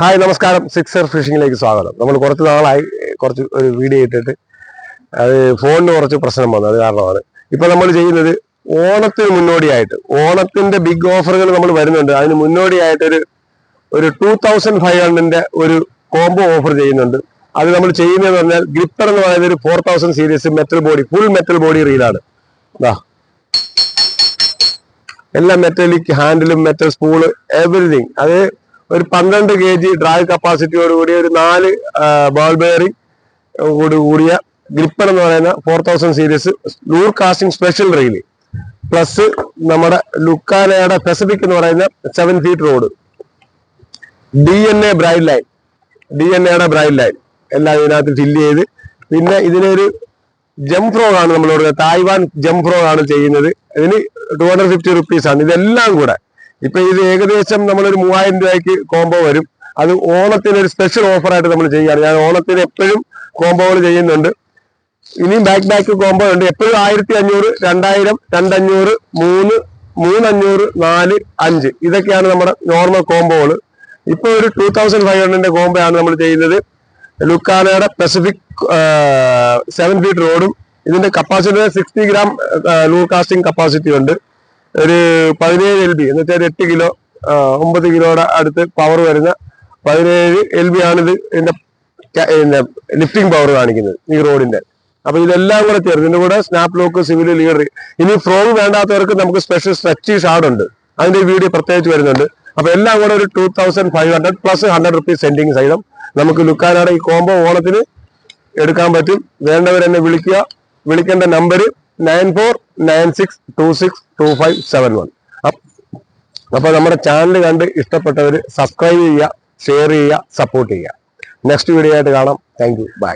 Hi നമസ്കാരം. Sixer ഫിഷിങ്ങിലേക്ക് സ്വാഗതം. നമ്മൾ കുറച്ച് നാളായി ഒരു വീഡിയോ ഇട്ടിട്ട് അത് ഫോണിന് കുറച്ച് പ്രശ്നം വന്നു, അത് കാരണമാണ്. ഇപ്പൊ നമ്മൾ ചെയ്യുന്നത് ഓണത്തിന് മുന്നോടിയായിട്ട് ഓണത്തിന്റെ ബിഗ് ഓഫറുകൾ നമ്മൾ വരുന്നുണ്ട്. അതിന് മുന്നോടിയായിട്ട് ഒരു 2500 ഒരു കോംബോ ഓഫർ ചെയ്യുന്നുണ്ട്. അത് നമ്മൾ ചെയ്യുന്നതെന്ന് പറഞ്ഞാൽ ഗ്രിപ്പർ എന്ന് പറയുന്ന ഒരു 4000 series metal body, full metal body റീലാണ്. എല്ലാം മെറ്റലിക് ഹാൻഡിലും മെറ്റൽ സ്പൂള് എവറിഥിങ്. അത് ഒരു 12 kg ഡ്രാഗ് കപ്പാസിറ്റിയോട് കൂടിയ ഒരു 4 ബോൾ ബെയറിംഗ് കൂടിയ ഗ്രിപ്പർ എന്ന് പറയുന്ന 4000 series lure casting special reel, plus നമ്മുടെ ലുക്കാനയുടെ പെസിഫിക് എന്ന് പറയുന്ന 7 feet rod, DNA braid line, DNAയുടെ ബ്രൈഡ് ലൈൻ എല്ലാം ഇതിനകത്ത് ഫില്ല് ചെയ്ത്, പിന്നെ ഇതിനൊരു ജംഫ്രോഗ് ആണ് നമ്മൾ പറയുന്നത്, തായ്വാൻ ജംഫ്രോഗ് ആണ് ചെയ്യുന്നത്. ഇതിന് 250 rupees-ആണ്. ഇതെല്ലാം കൂടെ ഇപ്പൊ ഇത് ഏകദേശം നമ്മളൊരു 3000 രൂപയ്ക്ക് കോംബോ വരും. അത് ഓണത്തിന് ഒരു സ്പെഷ്യൽ ഓഫറായിട്ട് നമ്മൾ ചെയ്യുകയാണ്. ഞാൻ ഓണത്തിന് എപ്പോഴും കോംബോകൾ ചെയ്യുന്നുണ്ട്. ഇനിയും ബാക്ക് കോംബോ ഉണ്ട്. എപ്പോഴും 1500, 2000, 2500, 3, 3500, 4, 5 ഇതൊക്കെയാണ് നമ്മുടെ നോർമൽ കോംബോകൾ. ഇപ്പൊ ഒരു 2500 കോംബോ ആണ് നമ്മൾ ചെയ്യുന്നത്. ലുക്കാനയുടെ പെസിഫിക് 7 feet റോഡും, ഇതിന്റെ capacity 60 gram lure casting capacity ഉണ്ട്. ഒരു 17 LB എന്ന് വെച്ചാൽ 8 കിലോ 9 കിലോയുടെ അടുത്ത് പവർ വരുന്ന 17 LB ആണ് ഇതിന്റെ ലിഫ്റ്റിംഗ് പവർ കാണിക്കുന്നത് ഈ റോഡിന്റെ. അപ്പൊ ഇതെല്ലാം കൂടെ ചേർന്ന് ഇതിന്റെ കൂടെ സ്നാപ്പ് ലോക്ക്, സിവിൽ ലീഡർ. ഇനി ഫ്രോഗ് വേണ്ടാത്തവർക്ക് നമുക്ക് സ്പെഷ്യൽ സ്ട്രെച്ചി ഷാർഡ് ഉണ്ട്, അതിന്റെ വീഡിയോ പ്രത്യേകിച്ച് വരുന്നുണ്ട്. അപ്പൊ എല്ലാം കൂടെ ഒരു 2500 പ്ലസ് 100 rupees സെൻഡിങ് സഹിതം നമുക്ക് ലുക്കാനയുടെ ഈ കോംബോ ഓണത്തിന് എടുക്കാൻ പറ്റും. വേണ്ടവരെന്നെ വിളിക്കുക. വിളിക്കേണ്ട നമ്പർ 9496262571. അപ്പൊ നമ്മുടെ ചാനൽ കണ്ട് ഇഷ്ടപ്പെട്ടവർ സബ്സ്ക്രൈബ് ചെയ്യുക, ഷെയർ ചെയ്യുക, സപ്പോർട്ട് ചെയ്യുക. നെക്സ്റ്റ് വീഡിയോ ആയിട്ട് കാണാം. Thank you. ബൈ.